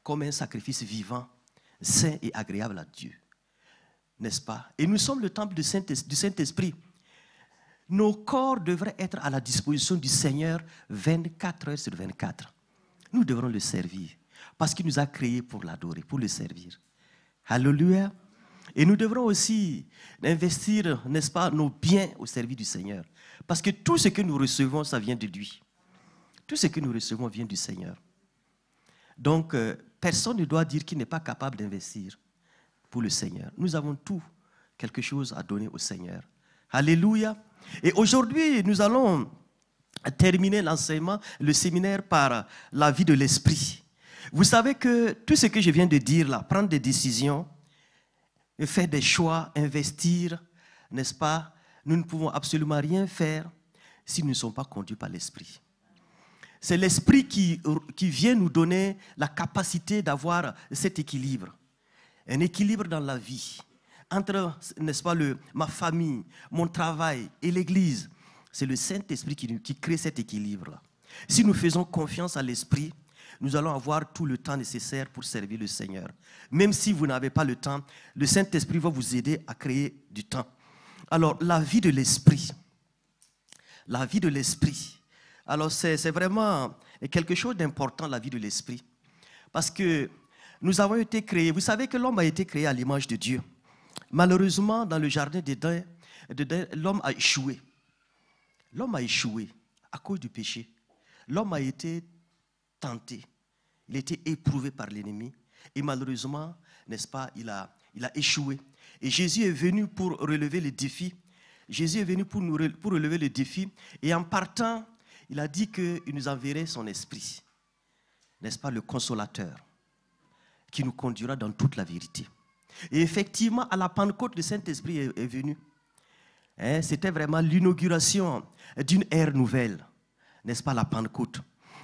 comme un sacrifice vivant, saint et agréable à Dieu. N'est-ce pas? Et nous sommes le temple du Saint-Esprit. Nos corps devraient être à la disposition du Seigneur 24 heures sur 24. Nous devrons le servir parce qu'il nous a créés pour l'adorer, pour le servir. Alléluia. Et nous devrons aussi investir, n'est-ce pas, nos biens au service du Seigneur. Parce que tout ce que nous recevons, ça vient de lui. Tout ce que nous recevons vient du Seigneur. Donc, personne ne doit dire qu'il n'est pas capable d'investir pour le Seigneur. Nous avons tout, quelque chose à donner au Seigneur. Alléluia. Et aujourd'hui, nous allons terminer l'enseignement, le séminaire par la vie de l'esprit. Vous savez que tout ce que je viens de dire là, prendre des décisions, faire des choix, investir, n'est-ce pas? Nous ne pouvons absolument rien faire si nous ne sommes pas conduits par l'esprit. C'est l'esprit qui vient nous donner la capacité d'avoir cet équilibre. Un équilibre dans la vie. Entre, n'est-ce pas, ma famille, mon travail et l'Église. C'est le Saint-Esprit qui crée cet équilibre-là. Si nous faisons confiance à l'Esprit, nous allons avoir tout le temps nécessaire pour servir le Seigneur. Même si vous n'avez pas le temps, le Saint-Esprit va vous aider à créer du temps. Alors, la vie de l'Esprit. La vie de l'Esprit. Alors, c'est vraiment quelque chose d'important, la vie de l'Esprit. Parce que nous avons été créés. Vous savez que l'homme a été créé à l'image de Dieu. Malheureusement, dans le jardin d'Éden, l'homme a échoué. L'homme a échoué à cause du péché. L'homme a été tenté. Il a été éprouvé par l'ennemi. Et malheureusement, n'est-ce pas, il a échoué. Et Jésus est venu pour relever le défi. Jésus est venu pour relever le défi. Et en partant, il a dit qu'il nous enverrait son esprit. N'est-ce pas, le consolateur, qui nous conduira dans toute la vérité. Et effectivement, à la Pentecôte, le Saint-Esprit est venu. C'était vraiment l'inauguration d'une ère nouvelle, n'est-ce pas, la Pentecôte.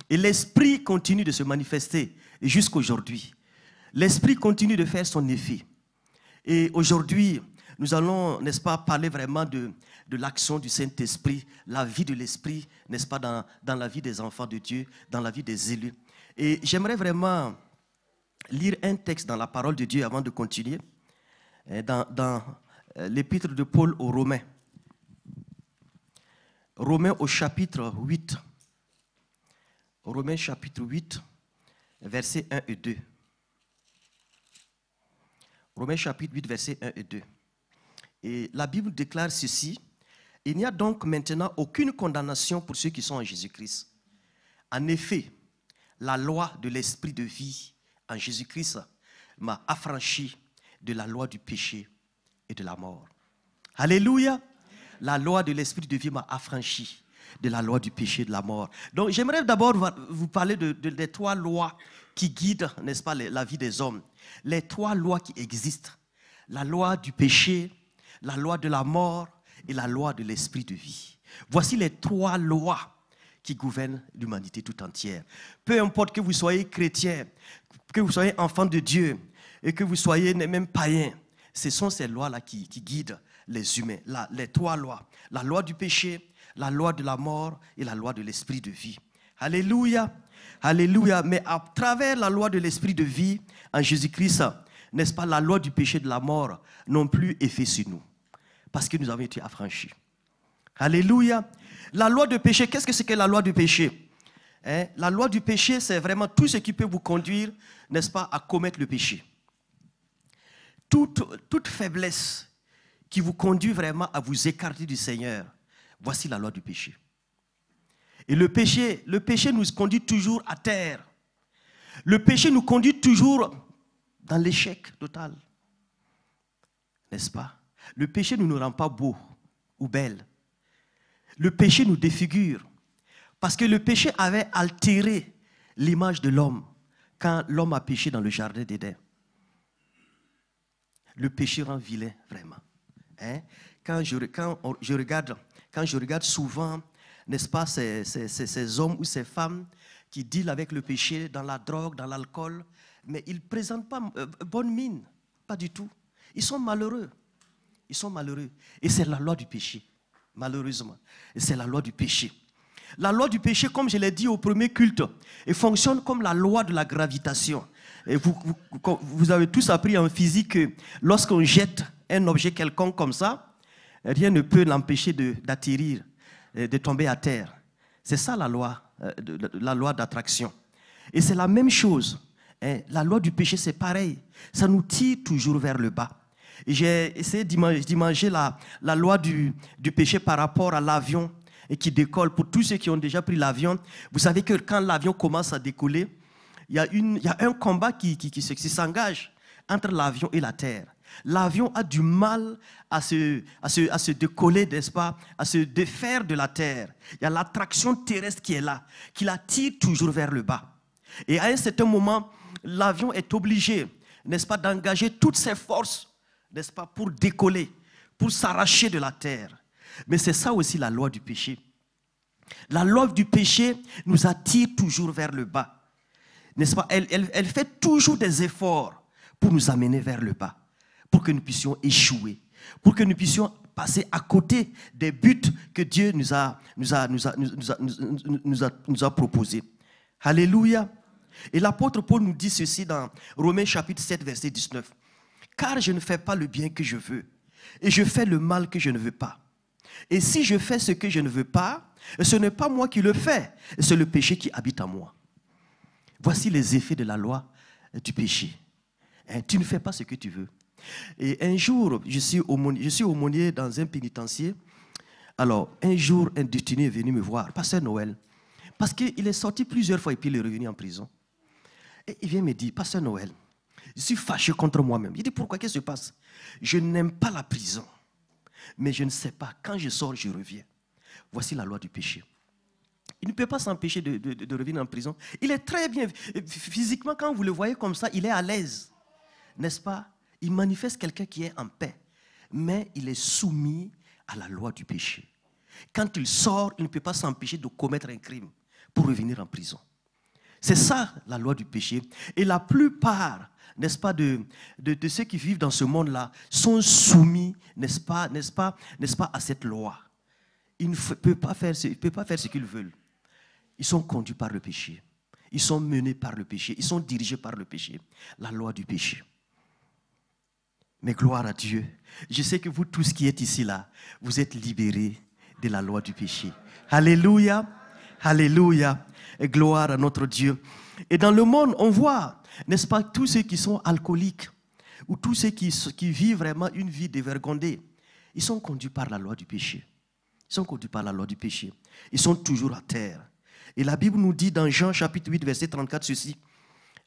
Et l'Esprit continue de se manifester jusqu'à aujourd'hui. L'Esprit continue de faire son effet. Et aujourd'hui, nous allons, n'est-ce pas, parler vraiment de l'action du Saint-Esprit, la vie de l'Esprit, n'est-ce pas, dans la vie des enfants de Dieu, dans la vie des élus. Et j'aimerais vraiment lire un texte dans la parole de Dieu avant de continuer, dans l'épître de Paul aux Romains. Romains au chapitre 8. Romains chapitre 8, versets 1 et 2. Romains chapitre 8, versets 1 et 2. Et la Bible déclare ceci: il n'y a donc maintenant aucune condamnation pour ceux qui sont en Jésus-Christ. En effet, la loi de l'esprit de vie en Jésus-Christ m'a affranchi de la loi du péché et de la mort. Alléluia! La loi de l'esprit de vie m'a affranchi de la loi du péché et de la mort. Donc j'aimerais d'abord vous parler des trois lois qui guident, n'est-ce pas, la vie des hommes. Les trois lois qui existent. La loi du péché, la loi de la mort et la loi de l'esprit de vie. Voici les trois lois qui gouvernent l'humanité tout entière. Peu importe que vous soyez chrétien, que vous soyez enfant de Dieu et que vous soyez même païen, ce sont ces lois-là qui guident les humains. Les trois lois. La loi du péché, la loi de la mort et la loi de l'esprit de vie. Alléluia. Alléluia. Mais à travers la loi de l'esprit de vie en Jésus-Christ, n'est-ce pas, la loi du péché et de la mort n'ont plus effet sur nous. Parce que nous avons été affranchis. Alléluia. La loi du péché, qu'est-ce que c'est que la loi du péché? La loi du péché, c'est vraiment tout ce qui peut vous conduire, n'est-ce pas, à commettre le péché. Toute faiblesse qui vous conduit vraiment à vous écarter du Seigneur, voici la loi du péché. Et le péché nous conduit toujours à terre. Le péché nous conduit toujours dans l'échec total. N'est-ce pas? Le péché ne nous rend pas beaux ou belles. Le péché nous défigure. Parce que le péché avait altéré l'image de l'homme quand l'homme a péché dans le jardin d'Éden. Le péché rend vilain, vraiment. Quand je regarde souvent, n'est-ce pas, ces hommes ou ces femmes qui dealent avec le péché dans la drogue, dans l'alcool, mais ils ne présentent pas bonne mine, pas du tout. Ils sont malheureux. Ils sont malheureux. Et c'est la loi du péché, malheureusement. Et c'est la loi du péché. La loi du péché, comme je l'ai dit au premier culte, elle fonctionne comme la loi de la gravitation. Et vous avez tous appris en physique que lorsqu'on jette un objet quelconque comme ça, rien ne peut l'empêcher d'atterrir, de tomber à terre. C'est ça la loi d'attraction. Et c'est la même chose. La loi du péché, c'est pareil. Ça nous tire toujours vers le bas. Et j'ai essayé d'imager la loi du péché par rapport à l'avion et qui décolle. Pour tous ceux qui ont déjà pris l'avion, vous savez que quand l'avion commence à décoller, il y a un combat qui s'engage entre l'avion et la terre. L'avion a du mal à se décoller, n'est-ce pas, à se défaire de la terre. Il y a l'attraction terrestre qui est là, qui la tire toujours vers le bas. Et à un certain moment, l'avion est obligé, n'est-ce pas, d'engager toutes ses forces, n'est-ce pas, pour décoller, pour s'arracher de la terre. Mais c'est ça aussi la loi du péché. La loi du péché nous attire toujours vers le bas, n'est-ce pas? Elle fait toujours des efforts pour nous amener vers le bas, pour que nous puissions échouer, pour que nous puissions passer à côté des buts que Dieu nous a proposés. Alléluia. Et l'apôtre Paul nous dit ceci dans Romains chapitre 7, verset 19. « Car je ne fais pas le bien que je veux, et je fais le mal que je ne veux pas. Et si je fais ce que je ne veux pas, ce n'est pas moi qui le fais, c'est le péché qui habite en moi. » Voici les effets de la loi du péché. Tu ne fais pas ce que tu veux. Et un jour, je suis aumônier dans un pénitencier. Alors, un jour, un détenu est venu me voir, Pasteur Noël, parce qu'il est sorti plusieurs fois et puis il est revenu en prison. Et il vient me dire, Pasteur Noël, je suis fâché contre moi-même. Il dit, pourquoi? Qu'est-ce qui se passe? Je n'aime pas la prison, mais je ne sais pas, quand je sors, je reviens. Voici la loi du péché. Il ne peut pas s'empêcher de revenir en prison. Il est très bien. Physiquement, quand vous le voyez comme ça, il est à l'aise. N'est-ce pas? Il manifeste quelqu'un qui est en paix. Mais il est soumis à la loi du péché. Quand il sort, il ne peut pas s'empêcher de commettre un crime pour revenir en prison. C'est ça, la loi du péché. Et la plupart, n'est-ce pas, de ceux qui vivent dans ce monde-là sont soumis, n'est-ce pas, à cette loi. Ils ne peuvent pas faire ce qu'ils veulent. Ils sont conduits par le péché. Ils sont menés par le péché. Ils sont dirigés par le péché. La loi du péché. Mais gloire à Dieu. Je sais que vous tous qui êtes ici là, vous êtes libérés de la loi du péché. Alléluia. Alléluia. Et gloire à notre Dieu. Et dans le monde, on voit, n'est-ce pas, tous ceux qui sont alcooliques ou tous ceux qui vivent vraiment une vie dévergondée, ils sont conduits par la loi du péché. Ils sont conduits par la loi du péché. Ils sont toujours à terre. Et la Bible nous dit dans Jean chapitre 8, verset 34 ceci.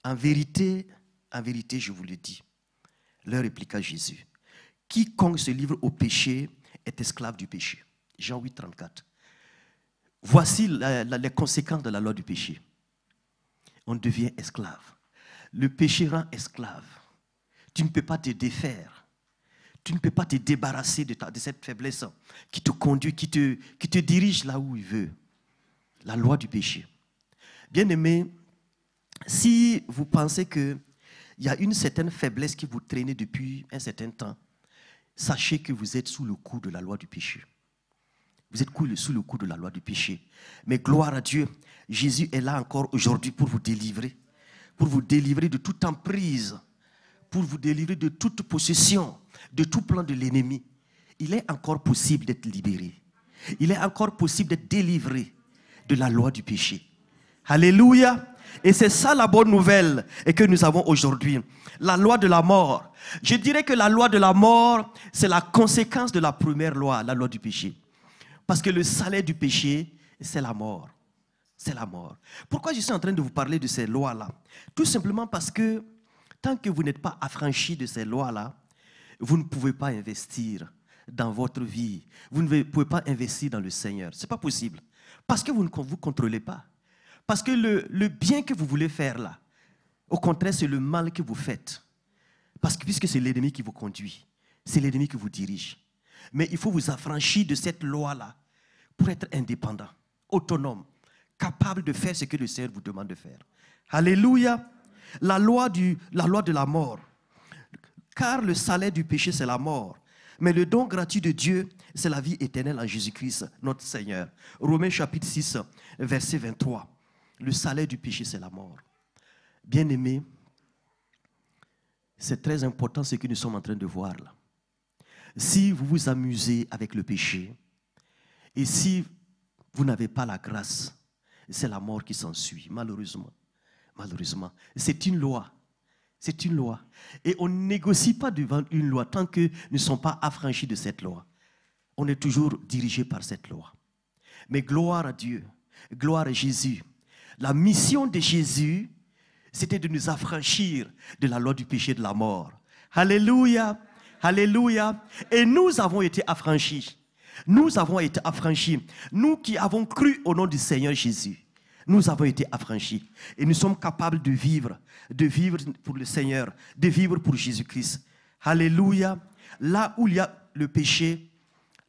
En vérité, je vous le dis. Leur répliqua Jésus. Quiconque se livre au péché est esclave du péché. Jean 8, 34. Voici les conséquences de la loi du péché. On devient esclave. Le péché rend esclave. Tu ne peux pas te défaire. Tu ne peux pas te débarrasser de cette faiblesse qui te conduit, qui te dirige là où il veut. La loi du péché. Bien-aimés, si vous pensez qu'il y a une certaine faiblesse qui vous traîne depuis un certain temps, sachez que vous êtes sous le coup de la loi du péché. Vous êtes sous le coup de la loi du péché. Mais gloire à Dieu, Jésus est là encore aujourd'hui pour vous délivrer de toute emprise, pour vous délivrer de toute possession, de tout plan de l'ennemi. Il est encore possible d'être libéré. Il est encore possible d'être délivré de la loi du péché. Alléluia. Et c'est ça la bonne nouvelle et que nous avons aujourd'hui. La loi de la mort. Je dirais que la loi de la mort, c'est la conséquence de la première loi, la loi du péché. Parce que le salaire du péché, c'est la mort. C'est la mort. Pourquoi je suis en train de vous parler de ces lois-là? Tout simplement parce que tant que vous n'êtes pas affranchi de ces lois-là, vous ne pouvez pas investir dans votre vie. Vous ne pouvez pas investir dans le Seigneur. Ce n'est pas possible. Parce que vous ne vous contrôlez pas. Parce que le bien que vous voulez faire là, au contraire, c'est le mal que vous faites. Puisque c'est l'ennemi qui vous conduit. C'est l'ennemi qui vous dirige. Mais il faut vous affranchir de cette loi-là pour être indépendant, autonome, capable de faire ce que le Seigneur vous demande de faire. Alléluia. La loi de la mort. Car le salaire du péché, c'est la mort. Mais le don gratuit de Dieu, c'est la vie éternelle en Jésus-Christ, notre Seigneur. Romains chapitre 6, verset 23. Le salaire du péché, c'est la mort. Bien-aimés, c'est très important ce que nous sommes en train de voir là. Si vous vous amusez avec le péché, et si vous n'avez pas la grâce, c'est la mort qui s'ensuit, malheureusement. Malheureusement. C'est une loi. C'est une loi. Et on ne négocie pas devant une loi tant que nous ne sommes pas affranchis de cette loi. On est toujours dirigé par cette loi. Mais gloire à Dieu, gloire à Jésus. La mission de Jésus, c'était de nous affranchir de la loi du péché et de la mort. Alléluia, alléluia. Et nous avons été affranchis. Nous avons été affranchis. Nous qui avons cru au nom du Seigneur Jésus. Nous avons été affranchis. Et nous sommes capables de vivre pour le Seigneur, de vivre pour Jésus-Christ. Alléluia. Là où il y a le péché,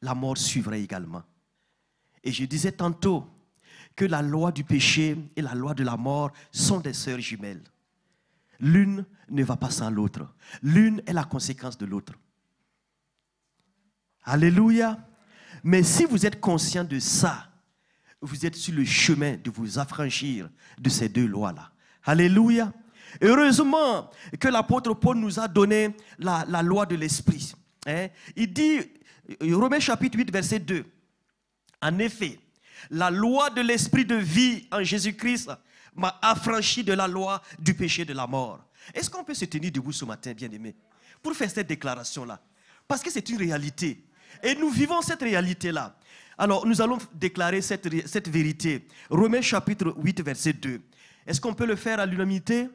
la mort suivra également. Et je disais tantôt que la loi du péché et la loi de la mort sont des sœurs jumelles. L'une ne va pas sans l'autre. L'une est la conséquence de l'autre. Alléluia. Mais si vous êtes conscient de ça, vous êtes sur le chemin de vous affranchir de ces deux lois-là. Alléluia. Heureusement que l'apôtre Paul nous a donné la loi de l'esprit. Il dit, Romains chapitre 8, verset 2, en effet, la loi de l'esprit de vie en Jésus-Christ m'a affranchi de la loi du péché et de la mort. Est-ce qu'on peut se tenir debout ce matin, bien-aimés, pour faire cette déclaration-là? Parce que c'est une réalité. Et nous vivons cette réalité-là. Alors, nous allons déclarer cette vérité. Romains chapitre 8, verset 2. Est-ce qu'on peut le faire à l'unanimité?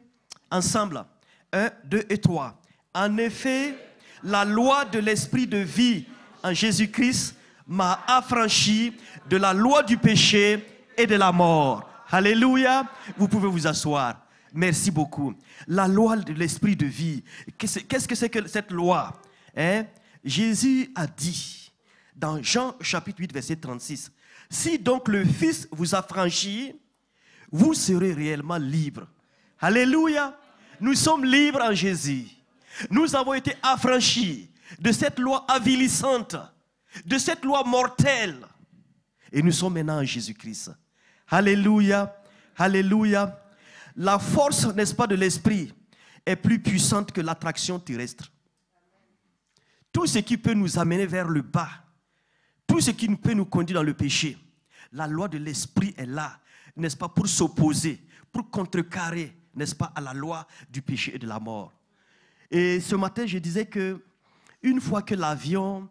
Ensemble. 1, 2 et 3. En effet, la loi de l'esprit de vie en Jésus-Christ m'a affranchi de la loi du péché et de la mort. Alléluia. Vous pouvez vous asseoir. Merci beaucoup. La loi de l'esprit de vie. Qu'est-ce que c'est que cette loi? Jésus a dit dans Jean chapitre 8, verset 36, « Si donc le Fils vous affranchit, vous serez réellement libres. » Alléluia. Nous sommes libres en Jésus. Nous avons été affranchis de cette loi avilissante, de cette loi mortelle. Et nous sommes maintenant en Jésus-Christ. Alléluia. Alléluia. La force, n'est-ce pas, de l'esprit est plus puissante que l'attraction terrestre. Tout ce qui peut nous amener vers le bas, tout ce qui peut nous conduire dans le péché, la loi de l'esprit est là, n'est-ce pas, pour s'opposer, pour contrecarrer, n'est-ce pas, à la loi du péché et de la mort. Et ce matin, je disais que une fois que l'avion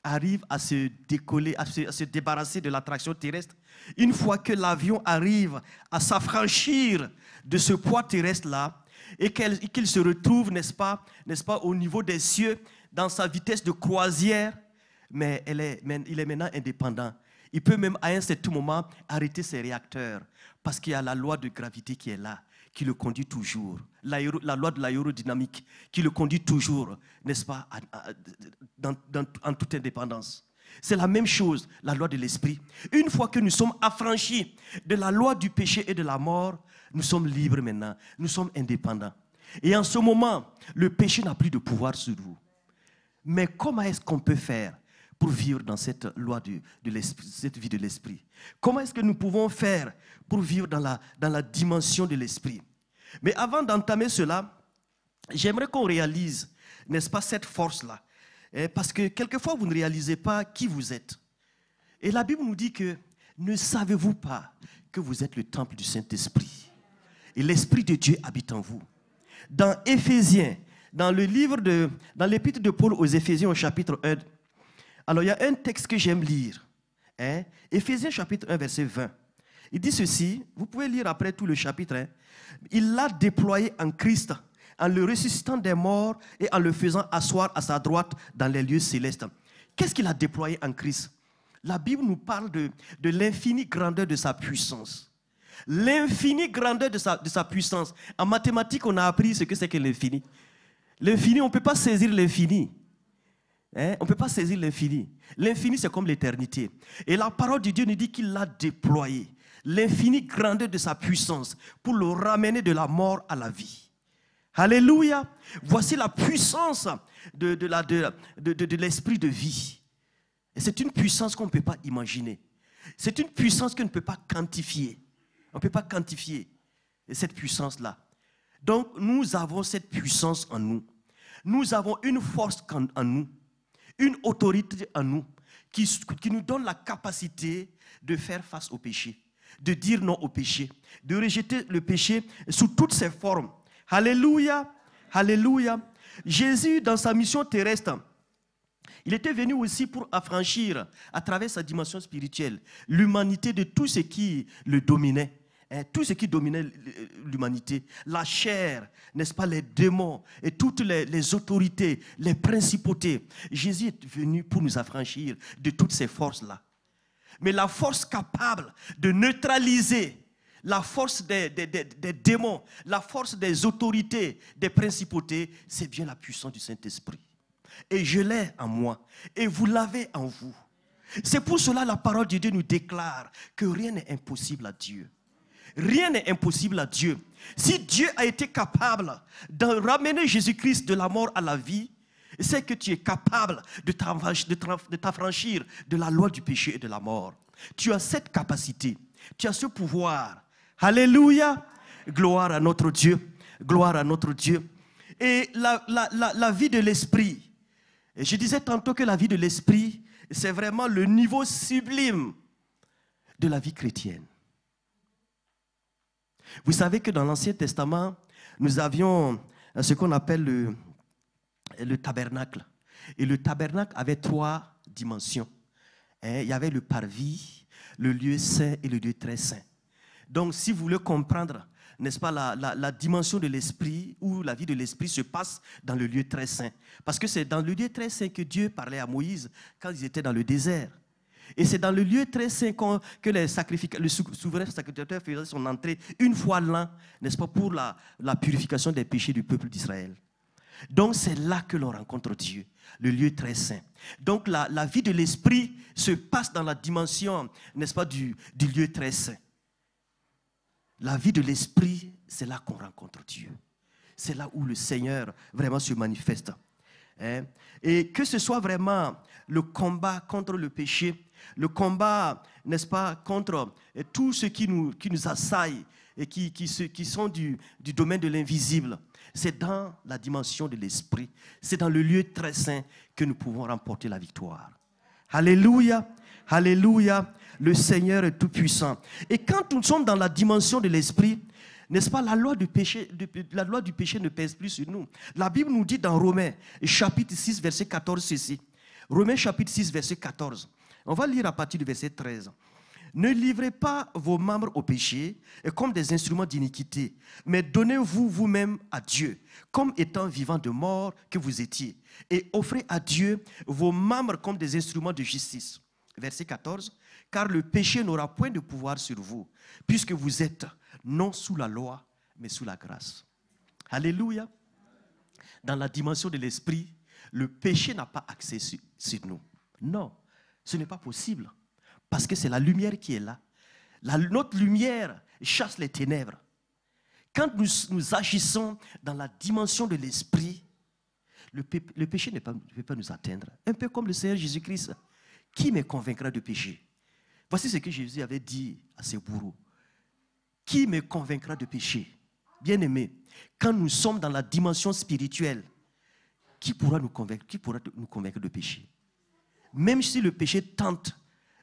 arrive à se décoller, à se débarrasser de l'attraction terrestre, une fois que l'avion arrive à s'affranchir de ce poids terrestre-là, et qu'il se retrouve, n'est-ce pas, au niveau des cieux, dans sa vitesse de croisière, mais il est maintenant indépendant. Il peut même à un certain moment arrêter ses réacteurs parce qu'il y a la loi de gravité qui est là, qui le conduit toujours. La loi de l'aérodynamique qui le conduit toujours, n'est-ce pas, en toute indépendance. C'est la même chose, la loi de l'esprit. Une fois que nous sommes affranchis de la loi du péché et de la mort, nous sommes libres maintenant, nous sommes indépendants. Et en ce moment, le péché n'a plus de pouvoir sur vous. Mais comment est-ce qu'on peut faire pour vivre dans cette loi de l'esprit, cette vie de l'esprit? Comment est-ce que nous pouvons faire pour vivre dans la dimension de l'esprit? Mais avant d'entamer cela, j'aimerais qu'on réalise, n'est-ce pas, cette force-là. Parce que quelquefois, vous ne réalisez pas qui vous êtes. Et la Bible nous dit que ne savez-vous pas que vous êtes le temple du Saint-Esprit? Et l'Esprit de Dieu habite en vous. Dans Éphésiens, dans l'épître de Paul aux Éphésiens au chapitre 1, alors il y a un texte que j'aime lire. Éphésiens chapitre 1, verset 20. Il dit ceci, vous pouvez lire après tout le chapitre. Il l'a déployé en Christ, en le ressuscitant des morts et en le faisant asseoir à sa droite dans les lieux célestes. Qu'est-ce qu'il a déployé en Christ? La Bible nous parle de l'infinie grandeur de sa puissance. L'infinie grandeur de sa puissance. En mathématiques, on a appris ce que c'est que l'infini. L'infini, on ne peut pas saisir l'infini. On ne peut pas saisir l'infini. L'infini, c'est comme l'éternité. Et la parole de Dieu nous dit qu'il l'a déployé. L'infinie grandeur de sa puissance pour le ramener de la mort à la vie. Alléluia. Voici la puissance de l'esprit de vie. Et c'est une puissance qu'on ne peut pas imaginer. C'est une puissance qu'on ne peut pas quantifier. On ne peut pas quantifier cette puissance-là. Donc, nous avons cette puissance en nous. Nous avons une force en nous, une autorité en nous, qui nous donne la capacité de faire face au péché, de dire non au péché, de rejeter le péché sous toutes ses formes. Alléluia, alléluia. Jésus, dans sa mission terrestre, il était venu aussi pour affranchir, à travers sa dimension spirituelle, l'humanité de tout ce qui le dominait. Tout ce qui dominait l'humanité, la chair, n'est-ce pas, les démons et toutes les autorités, les principautés. Jésus est venu pour nous affranchir de toutes ces forces-là. Mais la force capable de neutraliser la force des démons, la force des autorités, des principautés, c'est bien la puissance du Saint-Esprit. Et je l'ai en moi, et vous l'avez en vous. C'est pour cela que la parole de Dieu nous déclare que rien n'est impossible à Dieu. Rien n'est impossible à Dieu. Si Dieu a été capable de ramener Jésus-Christ de la mort à la vie, c'est que tu es capable de t'affranchir de la loi du péché et de la mort. Tu as cette capacité, tu as ce pouvoir. Alléluia! Gloire à notre Dieu, gloire à notre Dieu. Et la vie de l'esprit, et je disais tantôt que la vie de l'esprit, c'est vraiment le niveau sublime de la vie chrétienne. Vous savez que dans l'Ancien Testament, nous avions ce qu'on appelle le tabernacle. Et le tabernacle avait 3 dimensions. Il y avait le parvis, le lieu saint et le lieu très saint. Donc, si vous voulez comprendre, n'est-ce pas, la dimension de l'esprit ou la vie de l'esprit se passe dans le lieu très saint. Parce que c'est dans le lieu très saint que Dieu parlait à Moïse quand ils étaient dans le désert. Et c'est dans le lieu très saint que le souverain sacrificateur faisait son entrée une fois l'an, n'est-ce pas, pour la purification des péchés du peuple d'Israël. Donc c'est là que l'on rencontre Dieu, le lieu très saint. Donc la vie de l'esprit se passe dans la dimension, n'est-ce pas, du lieu très saint. La vie de l'esprit, c'est là qu'on rencontre Dieu. C'est là où le Seigneur vraiment se manifeste. Et que ce soit vraiment le combat contre le péché, le combat, n'est-ce pas, contre tout ce qui nous assaille et qui sont du domaine de l'invisible, c'est dans la dimension de l'esprit, c'est dans le lieu très saint que nous pouvons remporter la victoire. Alléluia, alléluia, le Seigneur est tout puissant. Et quand nous sommes dans la dimension de l'esprit, n'est-ce pas, la loi du péché ne pèse plus sur nous. La Bible nous dit dans Romains, chapitre 6, verset 14, ceci. Romains, chapitre 6, verset 14. On va lire à partir du verset 13. Ne livrez pas vos membres au péché comme des instruments d'iniquité, mais donnez-vous vous-même à Dieu, comme étant vivants de mort que vous étiez, et offrez à Dieu vos membres comme des instruments de justice. Verset 14. Car le péché n'aura point de pouvoir sur vous, puisque vous êtes non sous la loi, mais sous la grâce. Alléluia. Dans la dimension de l'esprit, le péché n'a pas accès sur nous. Non, ce n'est pas possible. Parce que c'est la lumière qui est là. Notre lumière chasse les ténèbres. Quand nous agissons dans la dimension de l'esprit, le péché ne peut pas nous atteindre. Un peu comme le Seigneur Jésus-Christ. Qui me convaincra de péché? Voici ce que Jésus avait dit à ses bourreaux. Qui me convaincra de péché? Bien-aimés, quand nous sommes dans la dimension spirituelle, qui pourra nous convaincre de péché? Même si le péché tente,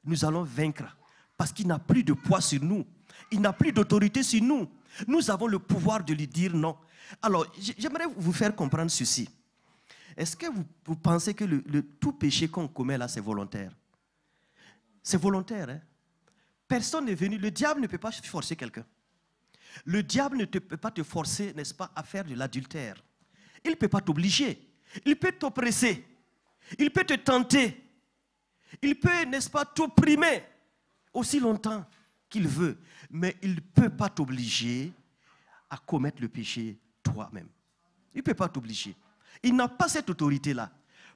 nous allons vaincre. Parce qu'il n'a plus de poids sur nous. Il n'a plus d'autorité sur nous. Nous avons le pouvoir de lui dire non. Alors, j'aimerais vous faire comprendre ceci. Est-ce que vous pensez que tout péché qu'on commet là, c'est volontaire? C'est volontaire, hein? Personne n'est venu. Le diable ne peut pas forcer quelqu'un. Le diable ne peut pas te forcer, n'est-ce pas, à faire de l'adultère. Il ne peut pas t'obliger. Il peut t'oppresser. Il peut te tenter. Il peut, n'est-ce pas, t'opprimer aussi longtemps qu'il veut. Mais il ne peut pas t'obliger à commettre le péché toi-même. Il ne peut pas t'obliger. Il n'a pas cette autorité-là.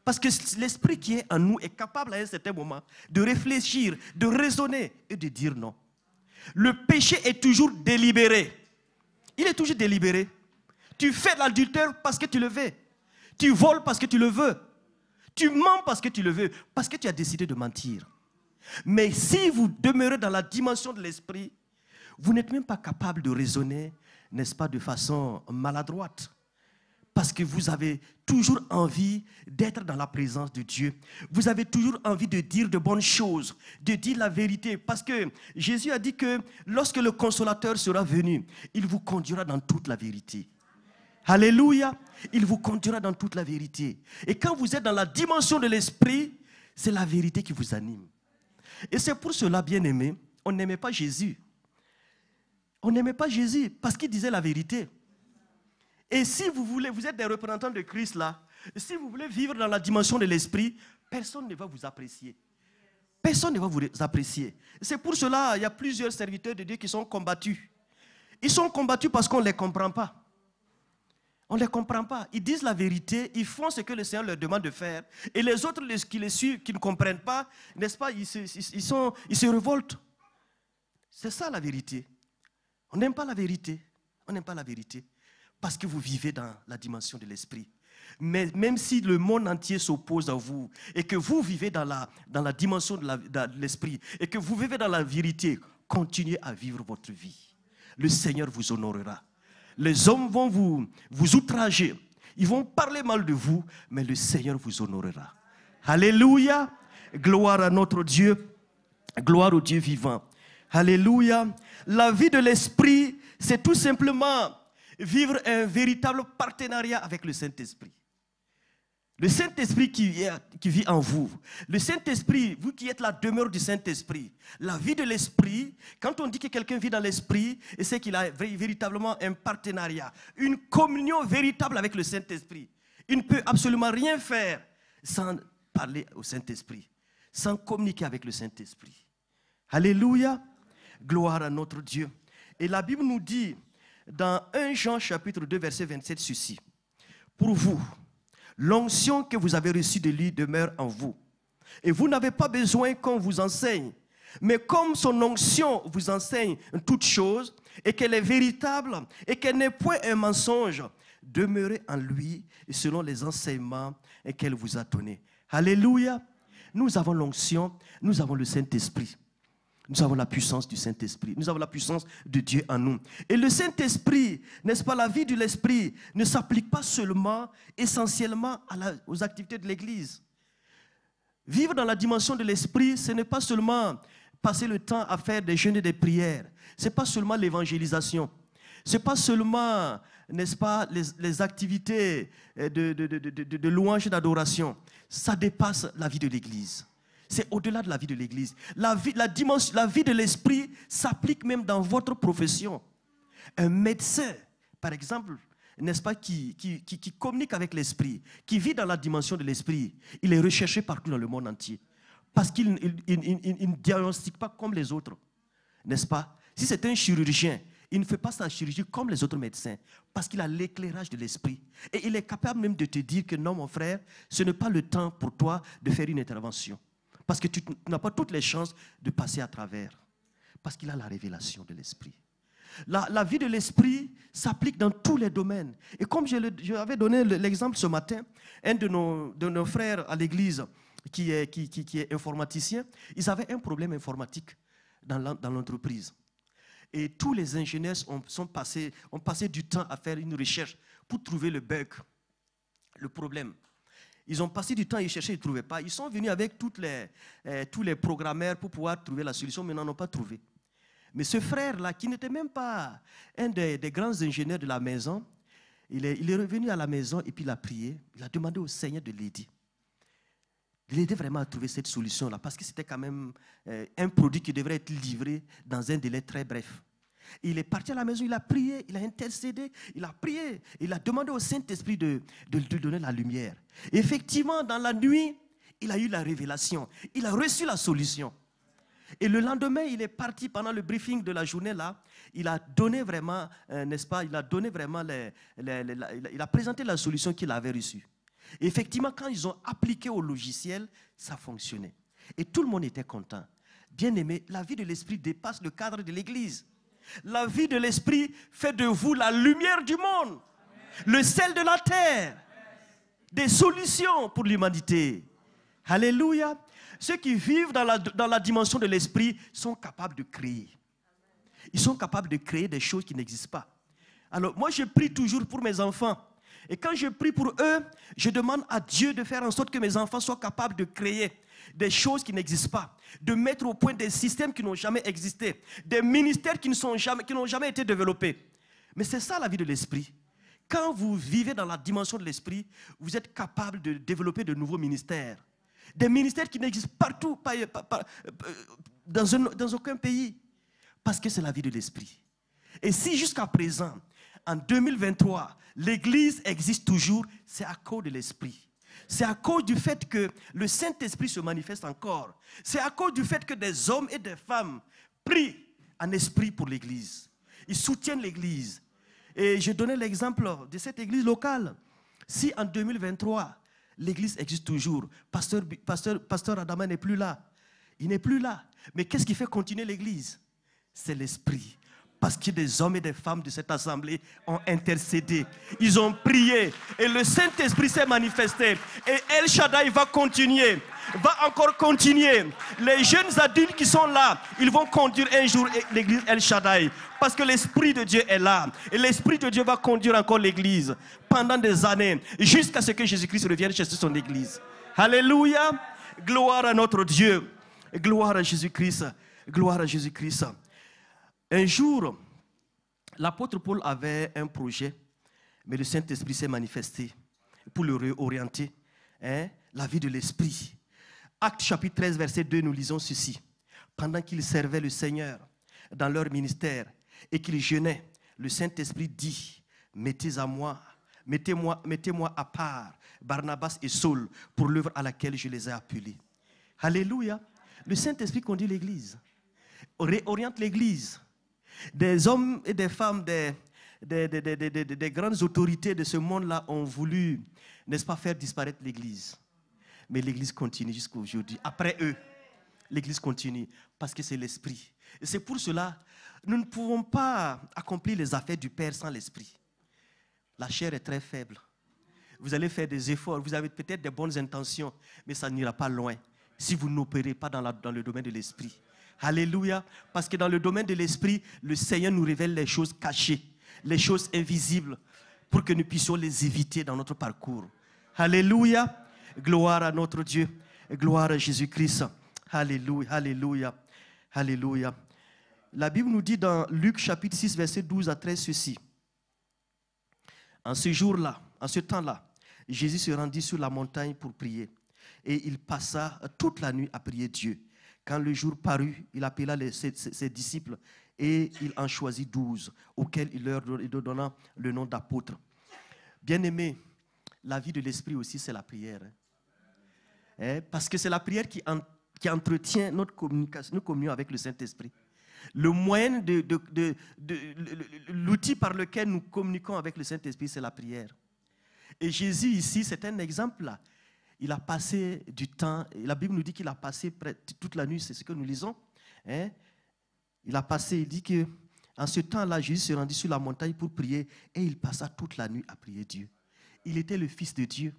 Parce que l'esprit qui est en nous est capable à un certain moment de réfléchir, de raisonner et de dire non. Le péché est toujours délibéré. Il est toujours délibéré. Tu fais l'adultère parce que tu le veux. Tu voles parce que tu le veux. Tu mens parce que tu le veux. Parce que tu as décidé de mentir. Mais si vous demeurez dans la dimension de l'esprit, vous n'êtes même pas capable de raisonner, n'est-ce pas, de façon maladroite. Parce que vous avez toujours envie d'être dans la présence de Dieu. Vous avez toujours envie de dire de bonnes choses, de dire la vérité. Parce que Jésus a dit que lorsque le Consolateur sera venu, il vous conduira dans toute la vérité. Alléluia. Il vous conduira dans toute la vérité. Et quand vous êtes dans la dimension de l'esprit, c'est la vérité qui vous anime. Et c'est pour cela, bien-aimés, on n'aimait pas Jésus. On n'aimait pas Jésus parce qu'il disait la vérité. Et si vous voulez, vous êtes des représentants de Christ là, si vous voulez vivre dans la dimension de l'esprit, personne ne va vous apprécier. Personne ne va vous apprécier. C'est pour cela il y a plusieurs serviteurs de Dieu qui sont combattus. Ils sont combattus parce qu'on ne les comprend pas. On ne les comprend pas. Ils disent la vérité, ils font ce que le Seigneur leur demande de faire. Et les autres qui les suivent, qui ne comprennent pas, n'est-ce pas, ils se révoltent. C'est ça la vérité. On n'aime pas la vérité. On n'aime pas la vérité. Parce que vous vivez dans la dimension de l'esprit. Mais même si le monde entier s'oppose à vous et que vous vivez dans la dimension de l'esprit et que vous vivez dans la vérité, continuez à vivre votre vie. Le Seigneur vous honorera. Les hommes vont vous outrager. Ils vont parler mal de vous, mais le Seigneur vous honorera. Alléluia. Gloire à notre Dieu. Gloire au Dieu vivant. Alléluia. La vie de l'esprit, c'est tout simplement vivre un véritable partenariat avec le Saint-Esprit. Le Saint-Esprit qui vit en vous. Le Saint-Esprit, vous qui êtes la demeure du Saint-Esprit. La vie de l'Esprit, quand on dit que quelqu'un vit dans l'Esprit, c'est qu'il a véritablement un partenariat, une communion véritable avec le Saint-Esprit. Il ne peut absolument rien faire sans parler au Saint-Esprit, sans communiquer avec le Saint-Esprit. Alléluia, gloire à notre Dieu. Et la Bible nous dit, dans 1 Jean chapitre 2, verset 27, ceci. Pour vous, l'onction que vous avez reçue de lui demeure en vous. Et vous n'avez pas besoin qu'on vous enseigne. Mais comme son onction vous enseigne toutes choses, et qu'elle est véritable, et qu'elle n'est point un mensonge, demeurez en lui, selon les enseignements qu'elle vous a donnés. Alléluia. Nous avons l'onction, nous avons le Saint-Esprit. Nous avons la puissance du Saint-Esprit. Nous avons la puissance de Dieu en nous. Et le Saint-Esprit, n'est-ce pas, la vie de l'Esprit ne s'applique pas seulement, essentiellement aux activités de l'Église. Vivre dans la dimension de l'Esprit, ce n'est pas seulement passer le temps à faire des jeûnes et des prières. Ce n'est pas seulement l'évangélisation. Ce n'est pas seulement, n'est-ce pas, les activités de louange et d'adoration. Ça dépasse la vie de l'Église. C'est au-delà de la vie de l'Église. La vie de l'Esprit s'applique même dans votre profession. Un médecin, par exemple, n'est-ce pas, qui communique avec l'Esprit, qui vit dans la dimension de l'Esprit, il est recherché partout dans le monde entier. Parce qu'il ne diagnostique pas comme les autres. N'est-ce pas? Si c'est un chirurgien, il ne fait pas sa chirurgie comme les autres médecins, parce qu'il a l'éclairage de l'Esprit. Et il est capable même de te dire que non, mon frère, ce n'est pas le temps pour toi de faire une intervention. Parce que tu n'as pas toutes les chances de passer à travers. Parce qu'il a la révélation de l'Esprit. La vie de l'Esprit s'applique dans tous les domaines. Et comme je avais donné l'exemple ce matin, un de nos frères à l'église qui est informaticien, ils avaient un problème informatique dans l'entreprise. Et tous les ingénieurs ont passé du temps à faire une recherche pour trouver le bug, le problème. Ils ont passé du temps à y chercher, ils ne trouvaient pas. Ils sont venus avec tous les programmeurs pour pouvoir trouver la solution, mais n'en ont pas trouvé. Mais ce frère-là, qui n'était même pas un des grands ingénieurs de la maison, il est revenu à la maison et puis il a prié. Il a demandé au Seigneur de l'aider. De l'aider vraiment à trouver cette solution-là, parce que c'était quand même un produit qui devrait être livré dans un délai très bref. Il est parti à la maison, il a prié, il a intercédé, il a prié, il a demandé au Saint-Esprit de lui donner la lumière. Et effectivement, dans la nuit, il a eu la révélation, il a reçu la solution. Et le lendemain, il est parti pendant le briefing de la journée là, il a donné vraiment, n'est-ce pas, il a présenté la solution qu'il avait reçue. Et effectivement, quand ils ont appliqué au logiciel, ça fonctionnait. Et tout le monde était content. Bien aimé, la vie de l'Esprit dépasse le cadre de l'Église. La vie de l'Esprit fait de vous la lumière du monde. le sel de la terre, des solutions pour l'humanité. Alléluia. Ceux qui vivent dans la dimension de l'esprit sont capables de créer. Ils sont capables de créer des choses qui n'existent pas. Alors, moi, je prie toujours pour mes enfants. Et quand je prie pour eux, je demande à Dieu de faire en sorte que mes enfants soient capables de créer des choses qui n'existent pas, de mettre au point des systèmes qui n'ont jamais existé, des ministères qui n'ont jamais été développés. Mais c'est ça la vie de l'esprit. Quand vous vivez dans la dimension de l'esprit, vous êtes capable de développer de nouveaux ministères. Des ministères qui n'existent partout, dans aucun pays. Parce que c'est la vie de l'esprit. Et si jusqu'à présent, en 2023, l'Église existe toujours, c'est à cause de l'esprit. C'est à cause du fait que le Saint-Esprit se manifeste encore. C'est à cause du fait que des hommes et des femmes prient en esprit pour l'Église. Ils soutiennent l'Église. Et je donnais l'exemple de cette Église locale. Si en 2023, l'Église existe toujours, Pasteur Adama n'est plus là. Il n'est plus là. Mais qu'est-ce qui fait continuer l'Église? C'est l'esprit. Parce que des hommes et des femmes de cette assemblée ont intercédé. Ils ont prié. Et le Saint-Esprit s'est manifesté. Et El Shaddai va continuer. Va encore continuer. Les jeunes adultes qui sont là, ils vont conduire un jour l'église El Shaddai. Parce que l'Esprit de Dieu est là. Et l'Esprit de Dieu va conduire encore l'église pendant des années. Jusqu'à ce que Jésus-Christ revienne chercher son église. Alléluia. Gloire à notre Dieu. Gloire à Jésus-Christ. Gloire à Jésus-Christ. Un jour, l'apôtre Paul avait un projet, mais le Saint-Esprit s'est manifesté pour le réorienter. La vie de l'Esprit. Actes chapitre 13, verset 2, nous lisons ceci. Pendant qu'ils servaient le Seigneur dans leur ministère et qu'ils jeûnaient, le Saint-Esprit dit, mettez-moi à part Barnabas et Saul pour l'œuvre à laquelle je les ai appelés. Alléluia. Le Saint-Esprit conduit l'Église, réoriente l'Église. Des hommes et des femmes, des grandes autorités de ce monde-là ont voulu, n'est-ce pas, faire disparaître l'Église. Mais l'Église continue jusqu'à aujourd'hui. Après eux, l'Église continue parce que c'est l'Esprit. Et c'est pour cela, nous ne pouvons pas accomplir les affaires du Père sans l'Esprit. La chair est très faible. Vous allez faire des efforts, vous avez peut-être des bonnes intentions, mais ça n'ira pas loin si vous n'opérez pas dans le domaine de l'Esprit. Alléluia. Parce que dans le domaine de l'Esprit, le Seigneur nous révèle les choses cachées, les choses invisibles, pour que nous puissions les éviter dans notre parcours. Alléluia. Gloire à notre Dieu. Gloire à Jésus-Christ. Alléluia. Alléluia. Alléluia. La Bible nous dit dans Luc chapitre 6, verset 12 à 13 ceci. En ce jour-là, en ce temps-là, Jésus se rendit sur la montagne pour prier. Et il passa toute la nuit à prier Dieu. Quand le jour parut, il appela ses disciples et il en choisit 12, auxquels il leur donna le nom d'apôtres. Bien-aimés, la vie de l'esprit aussi, c'est la prière. Parce que c'est la prière qui entretient notre communion avec le Saint-Esprit. Le moyen, l'outil par lequel nous communiquons avec le Saint-Esprit, c'est la prière. Et Jésus ici, c'est un exemple là. Il a passé du temps, la Bible nous dit qu'il a passé toute la nuit, c'est ce que nous lisons. Il dit qu'en ce temps-là, Jésus se rendit sur la montagne pour prier et il passa toute la nuit à prier Dieu. Il était le Fils de Dieu,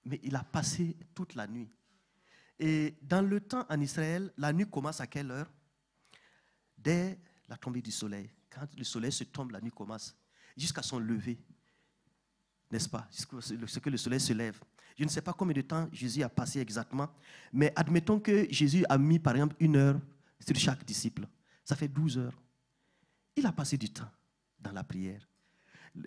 mais il a passé toute la nuit. Et dans le temps en Israël, la nuit commence à quelle heure? Dès la tombée du soleil. Quand le soleil se tombe, la nuit commence jusqu'à son lever. N'est-ce pas? Ce que le soleil se lève. Je ne sais pas combien de temps Jésus a passé exactement, mais admettons que Jésus a mis par exemple 1 heure sur chaque disciple. Ça fait 12 heures. Il a passé du temps dans la prière.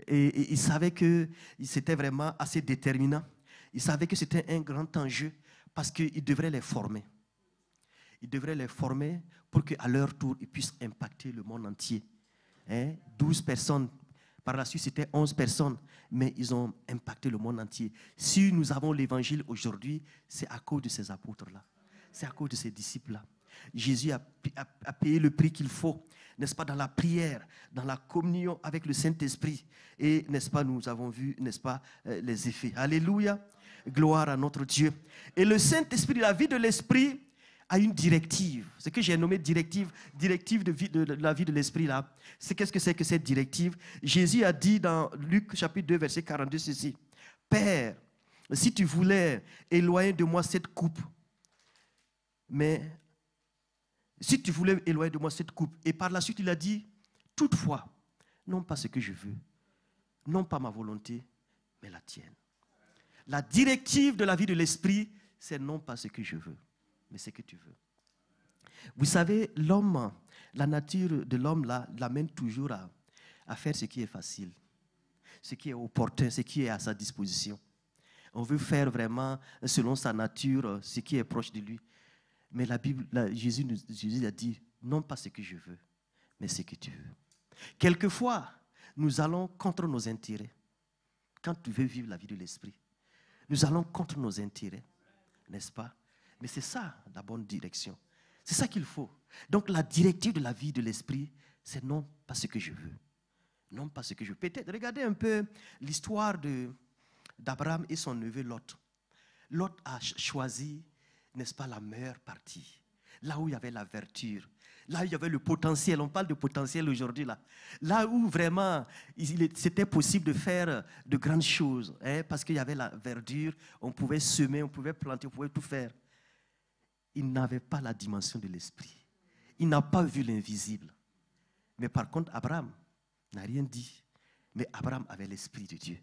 Et il savait que c'était vraiment assez déterminant. Il savait que c'était un grand enjeu parce qu'il devrait les former. Il devrait les former pour qu'à leur tour, ils puissent impacter le monde entier. 12 personnes. Par la suite, c'était 11 personnes, mais ils ont impacté le monde entier. Si nous avons l'évangile aujourd'hui, c'est à cause de ces apôtres-là. C'est à cause de ces disciples-là. Jésus a payé le prix qu'il faut, n'est-ce pas, dans la prière, dans la communion avec le Saint-Esprit. Et, n'est-ce pas, nous avons vu, n'est-ce pas, les effets. Alléluia. Gloire à notre Dieu. Et le Saint-Esprit, la vie de l'Esprit, a une directive. Ce que j'ai nommé directive de la vie de l'esprit là. Qu'est-ce que c'est que cette directive? Jésus a dit dans Luc chapitre 2 verset 42 ceci. Père, si tu voulais éloigner de moi cette coupe, mais si tu voulais éloigner de moi cette coupe, et par la suite il a dit, toutefois, non pas ce que je veux, non pas ma volonté, mais la tienne. La directive de la vie de l'esprit, c'est non pas ce que je veux, mais ce que tu veux. Vous savez, l'homme, la nature de l'homme là, l'amène toujours à faire ce qui est facile, ce qui est opportun, ce qui est à sa disposition. On veut faire vraiment, selon sa nature, ce qui est proche de lui. Mais la Bible, Jésus a dit, non pas ce que je veux, mais ce que tu veux. Quelquefois, nous allons contre nos intérêts. Quand tu veux vivre la vie de l'esprit, nous allons contre nos intérêts, n'est-ce pas? Mais c'est ça, la bonne direction. C'est ça qu'il faut. Donc, la directive de la vie de l'esprit, c'est non pas ce que je veux. Non pas ce que je veux. Peut-être, regardez un peu l'histoire d'Abraham et son neveu Lot. Lot a choisi, n'est-ce pas, la meilleure partie. Là où il y avait la verdure. Là où il y avait le potentiel. On parle de potentiel aujourd'hui. Là où vraiment, c'était possible de faire de grandes choses. Parce qu'il y avait la verdure. On pouvait semer, on pouvait planter, on pouvait tout faire. Il n'avait pas la dimension de l'esprit. Il n'a pas vu l'invisible. Mais par contre, Abraham n'a rien dit. Mais Abraham avait l'esprit de Dieu.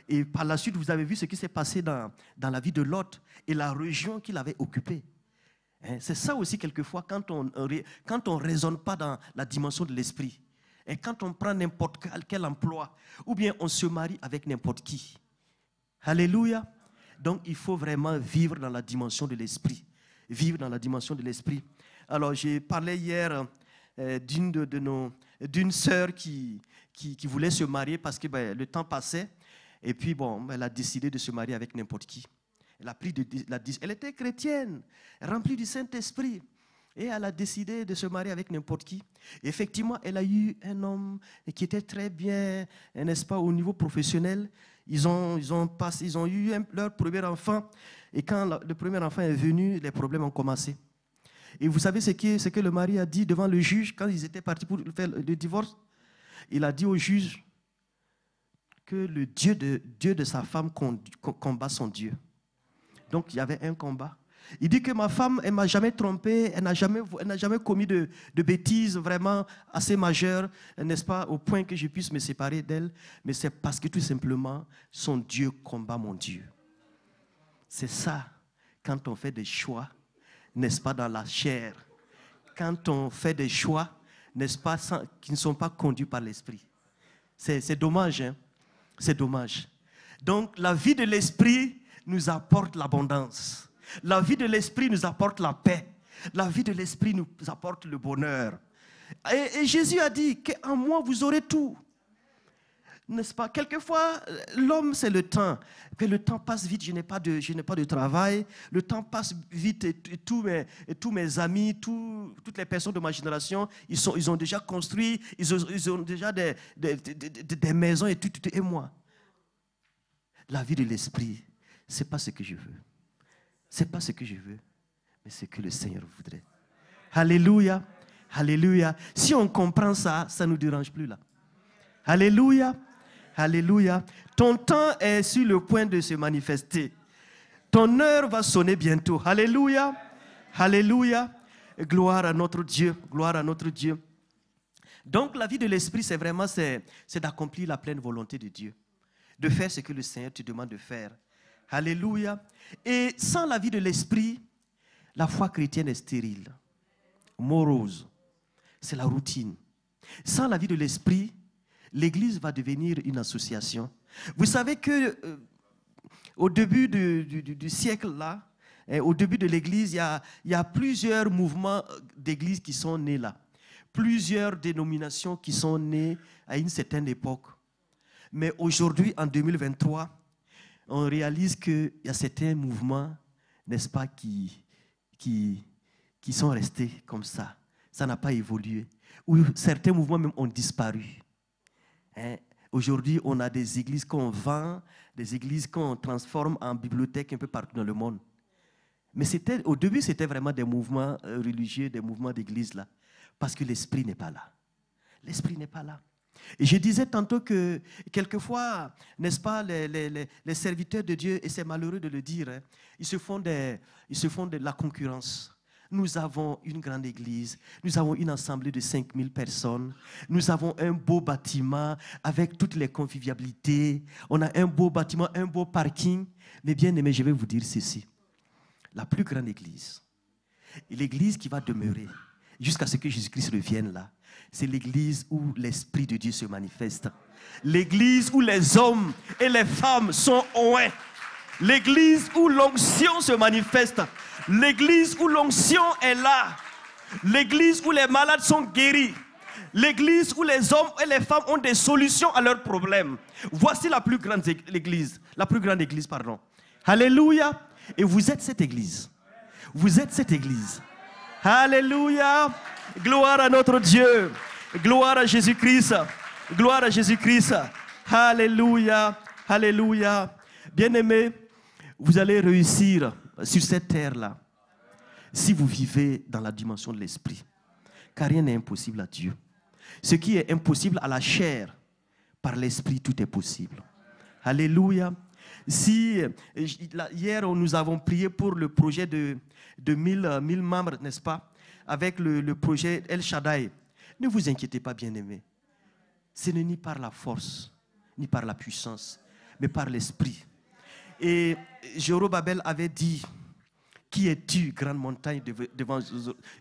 Et par la suite, vous avez vu ce qui s'est passé dans la vie de Lot et la région qu'il avait occupée. C'est ça aussi quelquefois quand on ne raisonne pas dans la dimension de l'esprit. Et quand on prend n'importe quel emploi, ou bien on se marie avec n'importe qui. Alléluia. Donc il faut vraiment vivre dans la dimension de l'esprit. Vivre dans la dimension de l'esprit. Alors j'ai parlé hier d'une sœur qui voulait se marier parce que le temps passait. Et puis elle a décidé de se marier avec n'importe qui. Elle était chrétienne, remplie du Saint-Esprit. Et elle a décidé de se marier avec n'importe qui. Effectivement, elle a eu un homme qui était très bien, n'est-ce pas, au niveau professionnel. Ils ont eu leur premier enfant. Et quand le premier enfant est venu, les problèmes ont commencé. Et vous savez ce que le mari a dit devant le juge quand ils étaient partis pour faire le divorce? Il a dit au juge que le Dieu de sa femme combat son Dieu. Donc, il y avait un combat. Il dit que ma femme, elle ne m'a jamais trompé, elle n'a jamais commis de bêtises vraiment assez majeures, n'est-ce pas, au point que je puisse me séparer d'elle. Mais c'est parce que tout simplement, son Dieu combat mon Dieu. C'est ça, quand on fait des choix, n'est-ce pas, dans la chair. Quand on fait des choix, n'est-ce pas, qui ne sont pas conduits par l'esprit. C'est dommage, hein? C'est dommage. Donc, la vie de l'esprit nous apporte l'abondance. La vie de l'esprit nous apporte la paix. La vie de l'esprit nous apporte le bonheur. Et Jésus a dit qu'en moi, vous aurez tout. N'est-ce pas? Quelquefois, l'homme, c'est le temps. Que le temps passe vite, je n'ai pas de travail. Le temps passe vite et tous mes amis, toutes les personnes de ma génération, ils ont déjà construit, ils ont déjà des maisons et tout. Et moi, la vie de l'esprit, ce n'est pas ce que je veux. Ce n'est pas ce que je veux, mais ce que le Seigneur voudrait. Alléluia. Alléluia. Si on comprend ça, ça ne nous dérange plus là. Alléluia. Alléluia. Ton temps est sur le point de se manifester. Ton heure va sonner bientôt. Alléluia. Alléluia. Gloire à notre Dieu. Gloire à notre Dieu. Donc la vie de l'esprit, c'est vraiment d'accomplir la pleine volonté de Dieu. De faire ce que le Seigneur te demande de faire. Alléluia. Et sans la vie de l'esprit, la foi chrétienne est stérile, morose. C'est la routine. Sans la vie de l'esprit, l'Église va devenir une association. Vous savez que au début du siècle là, au début de l'Église, il y a plusieurs mouvements d'Église qui sont nés là. Plusieurs dénominations qui sont nées à une certaine époque. Mais aujourd'hui, en 2023, on réalise qu'il y a certains mouvements, n'est-ce pas, qui sont restés comme ça. Ça n'a pas évolué. Ou certains mouvements même ont disparu. Aujourd'hui, on a des églises qu'on vend, des églises qu'on transforme en bibliothèques un peu partout dans le monde. Mais au début, c'était vraiment des mouvements religieux, des mouvements d'église là. Parce que l'esprit n'est pas là. L'esprit n'est pas là. Et je disais tantôt que quelquefois, n'est-ce pas, les serviteurs de Dieu, et c'est malheureux de le dire, hein, ils se font de la concurrence. Nous avons une grande église, nous avons une assemblée de 5000 personnes, nous avons un beau bâtiment avec toutes les convivialités, on a un beau bâtiment, un beau parking. Mais bien aimé, je vais vous dire ceci, la plus grande église, et l'église qui va demeurer jusqu'à ce que Jésus-Christ revienne là, c'est l'église où l'Esprit de Dieu se manifeste. L'église où les hommes et les femmes sont oints. L'église où l'onction se manifeste. L'église où l'onction est là. L'église où les malades sont guéris. L'église où les hommes et les femmes ont des solutions à leurs problèmes. Voici la plus grande église. La plus grande église, pardon. Alléluia. Et vous êtes cette église. Vous êtes cette église. Alléluia. Gloire à notre Dieu. Gloire à Jésus-Christ. Gloire à Jésus-Christ. Alléluia. Alléluia. Bien-aimés, vous allez réussir sur cette terre-là si vous vivez dans la dimension de l'esprit. Car rien n'est impossible à Dieu. Ce qui est impossible à la chair, par l'esprit, tout est possible. Alléluia. Hier, nous avons prié pour le projet de 1000 membres, n'est-ce pas? Avec le projet El Shaddai. Ne vous inquiétez pas, bien-aimés. Ce n'est ni par la force, ni par la puissance, mais par l'esprit. Et Zorobabel avait dit, qui es-tu, grande montagne, devant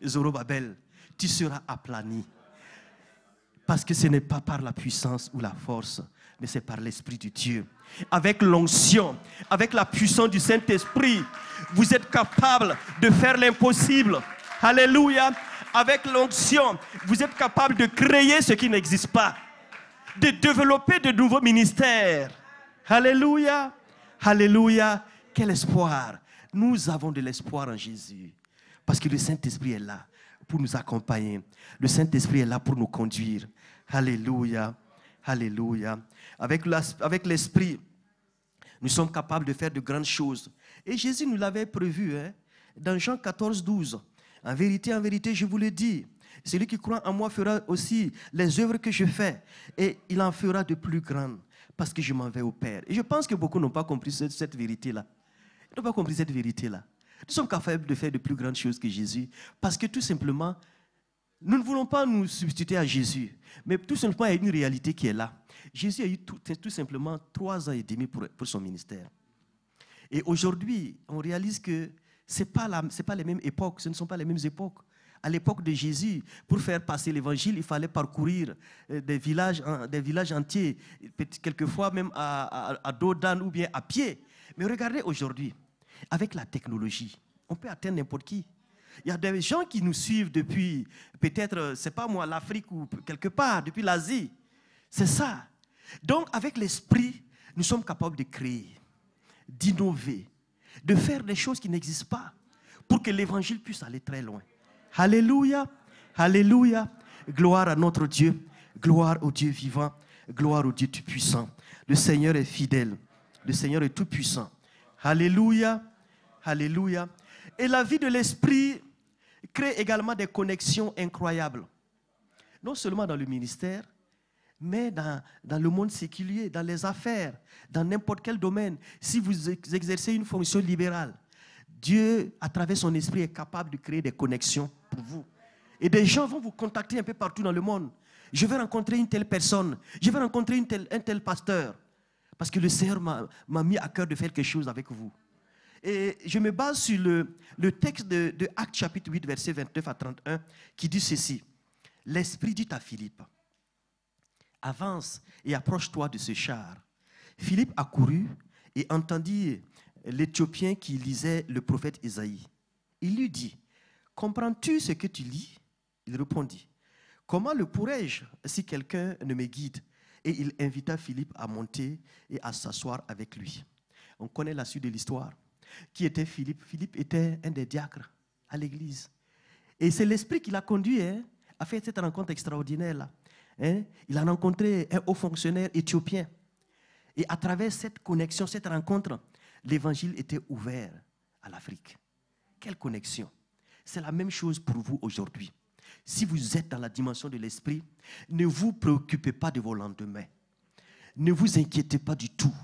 Zorobabel? Tu seras aplani. Parce que ce n'est pas par la puissance ou la force, mais c'est par l'Esprit de Dieu. Avec l'onction, avec la puissance du Saint-Esprit, vous êtes capable de faire l'impossible. Alléluia. Avec l'onction, vous êtes capable de créer ce qui n'existe pas, de développer de nouveaux ministères. Alléluia. Alléluia. Quel espoir. Nous avons de l'espoir en Jésus. Parce que le Saint-Esprit est là pour nous accompagner. Le Saint-Esprit est là pour nous conduire. Alléluia. Alléluia. Avec l'Esprit, nous sommes capables de faire de grandes choses. Et Jésus nous l'avait prévu, hein, dans Jean 14, 12. En vérité, je vous le dis, celui qui croit en moi fera aussi les œuvres que je fais. Et il en fera de plus grandes, parce que je m'en vais au Père. Et je pense que beaucoup n'ont pas compris cette vérité-là. Ils n'ont pas compris cette vérité-là. Nous sommes capables de faire de plus grandes choses que Jésus, parce que tout simplement, nous ne voulons pas nous substituer à Jésus, mais tout simplement, il y a une réalité qui est là. Jésus a eu tout simplement 3 ans et demi pour son ministère. Et aujourd'hui, on réalise que ce n'est pas les mêmes époques, ce ne sont pas les mêmes époques. À l'époque de Jésus, pour faire passer l'évangile, il fallait parcourir des villages entiers, quelquefois même à dos d'âne ou bien à pied. Mais regardez aujourd'hui, avec la technologie, on peut atteindre n'importe qui. Il y a des gens qui nous suivent depuis, peut-être, c'est pas moi, l'Afrique ou quelque part, depuis l'Asie. C'est ça. Donc, avec l'esprit, nous sommes capables de créer, d'innover, de faire des choses qui n'existent pas pour que l'évangile puisse aller très loin. Alléluia, alléluia. Gloire à notre Dieu, gloire au Dieu vivant, gloire au Dieu tout-puissant. Le Seigneur est fidèle, le Seigneur est tout-puissant. Alléluia, alléluia. Et la vie de l'esprit crée également des connexions incroyables. Non seulement dans le ministère, mais dans le monde séculier, dans les affaires, dans n'importe quel domaine. Si vous exercez une fonction libérale, Dieu, à travers son esprit, est capable de créer des connexions pour vous. Et des gens vont vous contacter un peu partout dans le monde. Je vais rencontrer une telle personne, je vais rencontrer un tel pasteur. Parce que le Seigneur m'a mis à cœur de faire quelque chose avec vous. Et je me base sur le texte de Actes chapitre 8, versets 29 à 31, qui dit ceci. L'Esprit dit à Philippe, avance et approche-toi de ce char. Philippe accourut et entendit l'Éthiopien qui lisait le prophète Isaïe. Il lui dit, comprends-tu ce que tu lis? Il répondit, comment le pourrais-je si quelqu'un ne me guide? Et il invita Philippe à monter et à s'asseoir avec lui. On connaît la suite de l'histoire. Qui était Philippe? Philippe était un des diacres à l'église. Et c'est l'Esprit qui l'a conduit à faire cette rencontre extraordinaire-là. Il a rencontré un haut fonctionnaire éthiopien. Et à travers cette connexion, cette rencontre, l'évangile était ouvert à l'Afrique. Quelle connexion. C'est la même chose pour vous aujourd'hui. Si vous êtes dans la dimension de l'esprit, ne vous préoccupez pas de vos lendemains. Ne vous inquiétez pas du tout.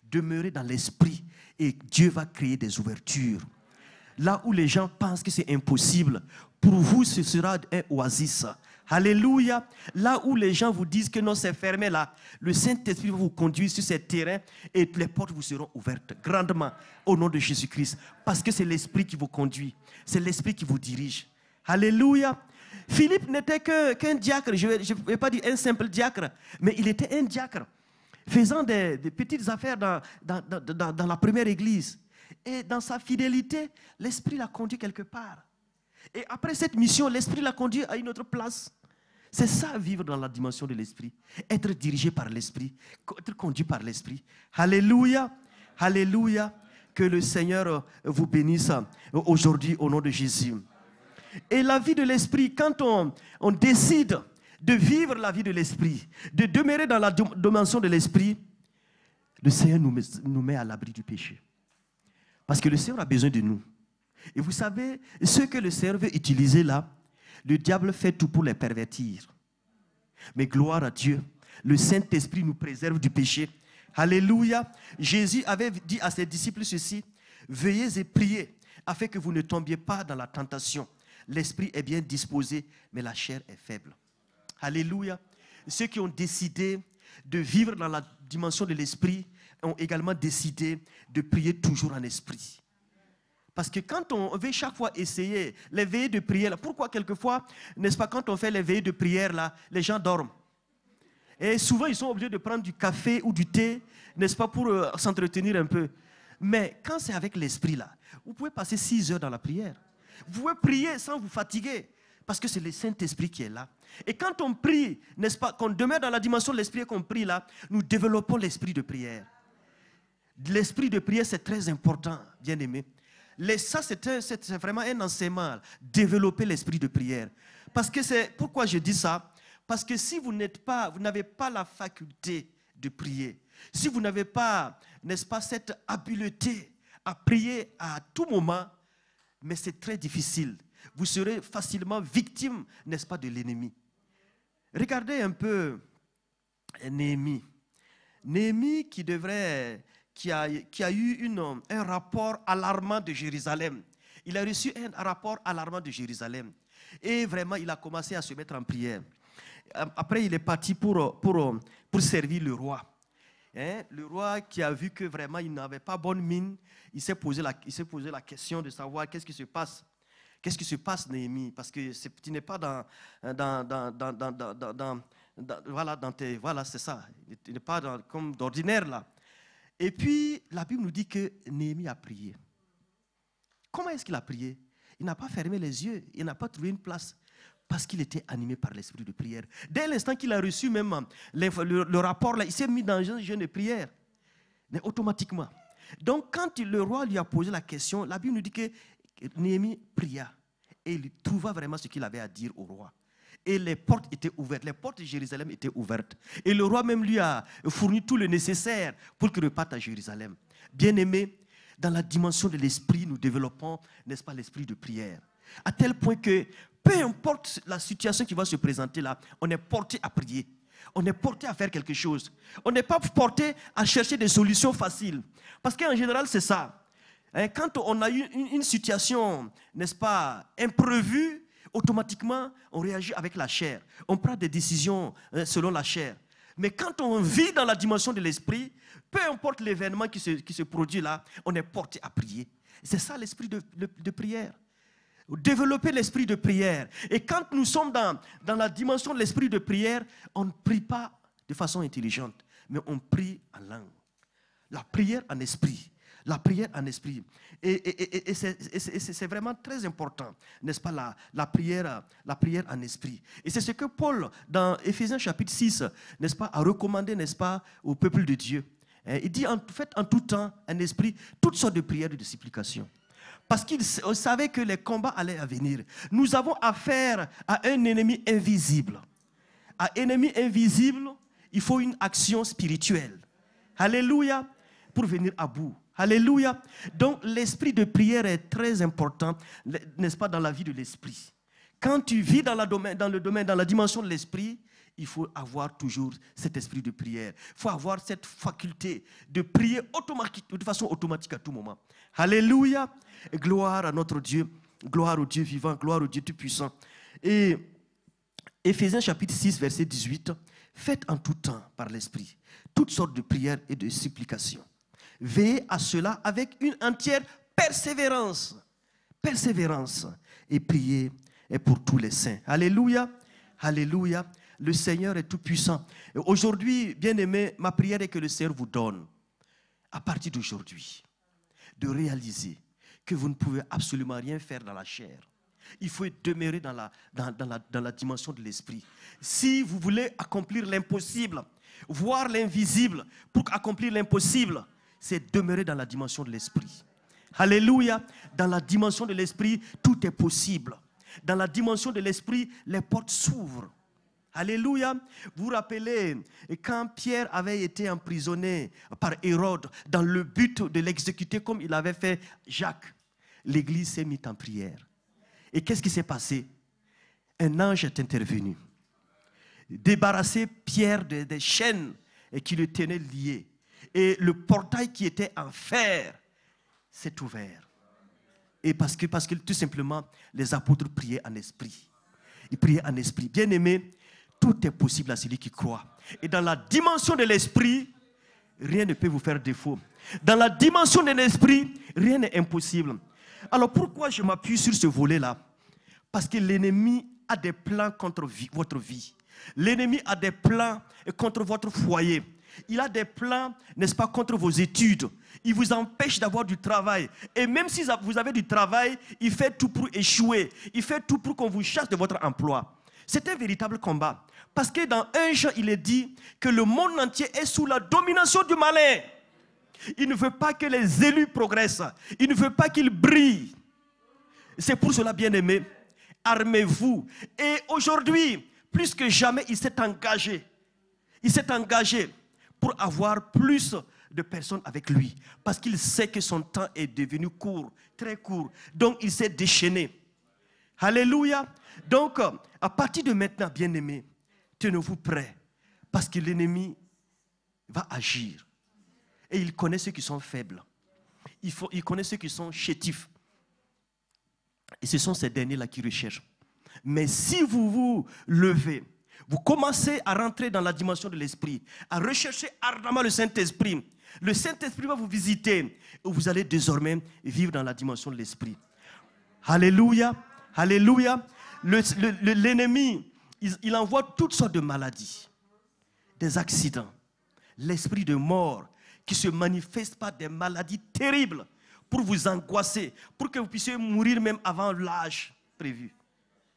Demeurez dans l'esprit et Dieu va créer des ouvertures. Là où les gens pensent que c'est impossible, pour vous, ce sera un oasis. Alléluia. Là où les gens vous disent que non, c'est fermé là, le Saint-Esprit va vous conduire sur ces terrains et les portes vous seront ouvertes grandement au nom de Jésus-Christ. Parce que c'est l'Esprit qui vous conduit. C'est l'Esprit qui vous dirige. Alléluia. Philippe n'était qu'un diacre, je ne vais pas dire un simple diacre, mais il était un diacre, faisant des petites affaires dans la première église. Et dans sa fidélité, l'Esprit l'a conduit quelque part. Et après cette mission, l'Esprit l'a conduit à une autre place. C'est ça, vivre dans la dimension de l'Esprit. Être dirigé par l'Esprit, être conduit par l'Esprit. Alléluia, alléluia. Que le Seigneur vous bénisse aujourd'hui au nom de Jésus. Et la vie de l'Esprit, quand on décide de vivre la vie de l'Esprit, de demeurer dans la dimension de l'Esprit, le Seigneur nous met à l'abri du péché. Parce que le Seigneur a besoin de nous. Et vous savez, ce que le Seigneur veut utiliser là, le diable fait tout pour les pervertir. Mais gloire à Dieu, le Saint-Esprit nous préserve du péché. Alléluia. Jésus avait dit à ses disciples ceci: veillez et priez afin que vous ne tombiez pas dans la tentation. L'esprit est bien disposé, mais la chair est faible. Alléluia. Ceux qui ont décidé de vivre dans la dimension de l'esprit ont également décidé de prier toujours en esprit. Parce que quand on veut chaque fois essayer les veillées de prière, pourquoi quelquefois, n'est-ce pas, quand on fait les veillées de prière, là, les gens dorment. Et souvent, ils sont obligés de prendre du café ou du thé, n'est-ce pas, pour s'entretenir un peu. Mais quand c'est avec l'esprit, là, vous pouvez passer 6 heures dans la prière. Vous pouvez prier sans vous fatiguer, parce que c'est le Saint-Esprit qui est là. Et quand on prie, n'est-ce pas, qu'on demeure dans la dimension de l'esprit et qu'on prie là, nous développons l'esprit de prière. L'esprit de prière, c'est très important, bien aimé. Ça, c'est vraiment un enseignement, développer l'esprit de prière. Parce que c'est pourquoi je dis ça. Parce que si vous n'avez pas la faculté de prier, si vous n'avez pas, n'est-ce pas, cette habileté à prier à tout moment, mais c'est très difficile. Vous serez facilement victime, n'est-ce pas, de l'ennemi. Regardez un peu Néhémie. Néhémie qui a eu un rapport alarmant de Jérusalem. Il a reçu un rapport alarmant de Jérusalem. Et vraiment, il a commencé à se mettre en prière. Après, il est parti pour servir le roi. Le roi qui a vu que vraiment, il n'avait pas bonne mine, il s'est posé la question de savoir qu'est-ce qui se passe. Qu'est-ce qui se passe, Néhémie? Parce que tu n'es pas voilà, c'est ça. Tu n'es pas comme d'ordinaire là. Et puis, la Bible nous dit que Néhémie a prié. Comment est-ce qu'il a prié? Il n'a pas fermé les yeux, il n'a pas trouvé une place, parce qu'il était animé par l'esprit de prière. Dès l'instant qu'il a reçu même le rapport, là, il s'est mis dans un jeûne de prière, mais automatiquement. Donc, quand le roi lui a posé la question, la Bible nous dit que Néhémie pria, et il trouva vraiment ce qu'il avait à dire au roi. Et les portes étaient ouvertes, les portes de Jérusalem étaient ouvertes. Et le roi même lui a fourni tout le nécessaire pour qu'il reparte à Jérusalem. Bien-aimé, dans la dimension de l'esprit, nous développons, n'est-ce pas, l'esprit de prière. À tel point que, peu importe la situation qui va se présenter là, on est porté à prier. On est porté à faire quelque chose. On n'est pas porté à chercher des solutions faciles. Parce qu'en général, c'est ça. Quand on a eu une situation, n'est-ce pas, imprévue, automatiquement, on réagit avec la chair. On prend des décisions selon la chair. Mais quand on vit dans la dimension de l'esprit, peu importe l'événement qui se produit là, on est porté à prier. C'est ça l'esprit de prière. Développer l'esprit de prière. Et quand nous sommes dans la dimension de l'esprit de prière, on ne prie pas de façon intelligente, mais on prie en langue. La prière en esprit. La prière en esprit. Et c'est vraiment très important, n'est-ce pas, la prière en esprit. Et c'est ce que Paul, dans Éphésiens chapitre 6, n'est-ce pas, a recommandé, n'est-ce pas, au peuple de Dieu. Il dit, faites en tout temps, en esprit, toutes sortes de prières et de supplications. Parce qu'il savait que les combats allaient à venir. Nous avons affaire à un ennemi invisible. À un ennemi invisible, il faut une action spirituelle. Alléluia. Pour venir à bout Alléluia. Donc l'esprit de prière est très important, n'est-ce pas, dans la vie de l'esprit. Quand tu vis dans la dimension de l'esprit, il faut avoir toujours cet esprit de prière. Il faut avoir cette faculté de prier de façon automatique à tout moment. Alléluia. Gloire à notre Dieu. Gloire au Dieu vivant. Gloire au Dieu tout-puissant. Et Éphésiens chapitre 6, verset 18. Faites en tout temps par l'esprit toutes sortes de prières et de supplications. Veillez à cela avec une entière persévérance. Persévérance. Et priez pour tous les saints. Alléluia. Alléluia. Le Seigneur est tout puissant. Aujourd'hui, bien-aimés, ma prière est que le Seigneur vous donne, à partir d'aujourd'hui, de réaliser que vous ne pouvez absolument rien faire dans la chair. Il faut demeurer dans la dimension de l'esprit. Si vous voulez accomplir l'impossible, voir l'invisible pour accomplir l'impossible, c'est demeurer dans la dimension de l'esprit. Alléluia. Dans la dimension de l'esprit, tout est possible. Dans la dimension de l'esprit, les portes s'ouvrent. Alléluia. Vous vous rappelez, quand Pierre avait été emprisonné par Hérode dans le but de l'exécuter comme il avait fait Jacques, l'église s'est mise en prière. Et qu'est-ce qui s'est passé? Un ange est intervenu, débarrassé Pierre des chaînes qui le tenaient lié. Et le portail qui était en fer s'est ouvert. Et parce que tout simplement, les apôtres priaient en esprit. Ils priaient en esprit. Bien-aimés, tout est possible à celui qui croit. Et dans la dimension de l'esprit, rien ne peut vous faire défaut. Dans la dimension de l'esprit, rien n'est impossible. Alors pourquoi je m'appuie sur ce volet-là? Parce que l'ennemi a des plans contre votre vie. L'ennemi a des plans contre votre foyer. Il a des plans, n'est-ce pas, contre vos études. Il vous empêche d'avoir du travail. Et même si vous avez du travail, il fait tout pour échouer. Il fait tout pour qu'on vous chasse de votre emploi. C'est un véritable combat. Parce que dans 1 Jean, il est dit que le monde entier est sous la domination du malin. Il ne veut pas que les élus progressent. Il ne veut pas qu'ils brillent. C'est pour cela, bien-aimés, armez-vous. Et aujourd'hui, plus que jamais, il s'est engagé. Il s'est engagé pour avoir plus de personnes avec lui. Parce qu'il sait que son temps est devenu court, très court. Donc, il s'est déchaîné. Alléluia. Donc, à partir de maintenant, bien-aimés, tenez-vous prêts. Parce que l'ennemi va agir. Et il connaît ceux qui sont faibles. Il connaît ceux qui sont chétifs. Et ce sont ces derniers-là qui recherchent. Mais si vous vous levez, vous commencez à rentrer dans la dimension de l'esprit, à rechercher ardemment le Saint-Esprit. Le Saint-Esprit va vous visiter et vous allez désormais vivre dans la dimension de l'esprit. Alléluia, alléluia. L'ennemi, il envoie toutes sortes de maladies, des accidents, l'esprit de mort qui se manifeste par des maladies terribles pour vous angoisser, pour que vous puissiez mourir même avant l'âge prévu.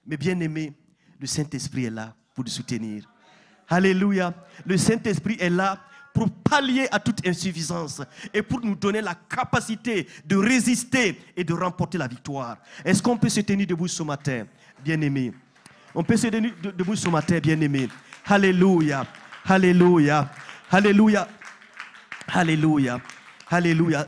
Mais bien aimé, le Saint-Esprit est là pour nous soutenir. Alléluia. Le Saint-Esprit est là pour pallier à toute insuffisance et pour nous donner la capacité de résister et de remporter la victoire. Est-ce qu'on peut se tenir debout ce matin, bien-aimé? On peut se tenir debout ce matin, bien-aimé. Alléluia. Alléluia. Alléluia. Alléluia. Alléluia.